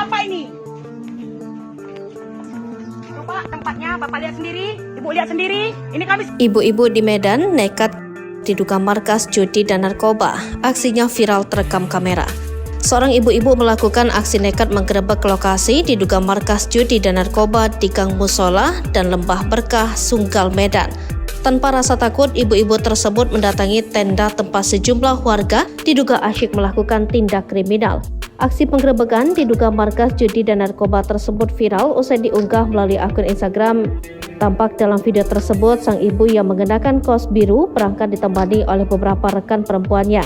apa ini? Coba tempatnya Bapak lihat sendiri, Ibu lihat sendiri. Ini kami. Ibu-ibu di Medan nekat diduga markas judi dan narkoba. Aksinya viral terekam kamera. Seorang ibu-ibu melakukan aksi nekat menggerebek lokasi diduga markas judi dan narkoba di Gang Musola dan Lembah Berkah, Sunggal, Medan. Tanpa rasa takut, ibu-ibu tersebut mendatangi tenda tempat sejumlah warga diduga asyik melakukan tindak kriminal. Aksi penggerebekan diduga markas judi dan narkoba tersebut viral usai diunggah melalui akun Instagram. Tampak dalam video tersebut, sang ibu yang mengenakan kaos biru berangkat ditemani oleh beberapa rekan perempuannya.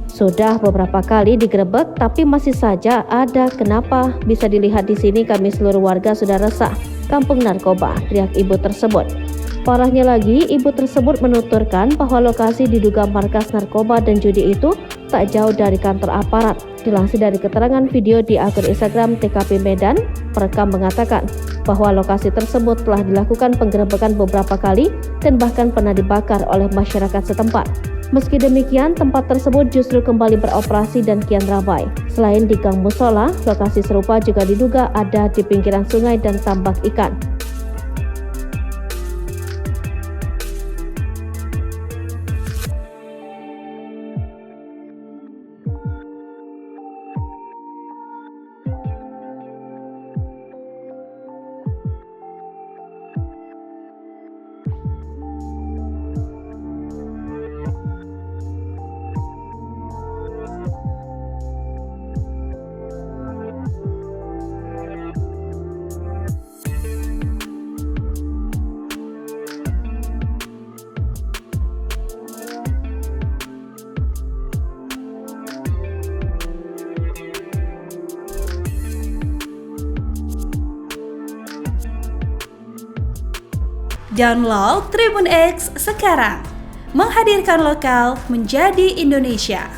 Sudah beberapa kali digerebek, tapi masih saja ada. Kenapa? Bisa dilihat di sini, kami seluruh warga sudah resah. Kampung narkoba, teriak ibu tersebut. Parahnya lagi, ibu tersebut menuturkan bahwa lokasi diduga markas narkoba dan judi itu tak jauh dari kantor aparat. Dilansir dari keterangan video di akun Instagram TKP Medan, perekam mengatakan bahwa lokasi tersebut telah dilakukan penggerebekan beberapa kali dan bahkan pernah dibakar oleh masyarakat setempat. Meski demikian, tempat tersebut justru kembali beroperasi dan kian ramai. Selain di Gang Musola, lokasi serupa juga diduga ada di pinggiran sungai dan tambak ikan. Download Tribun X sekarang, menghadirkan lokal menjadi Indonesia.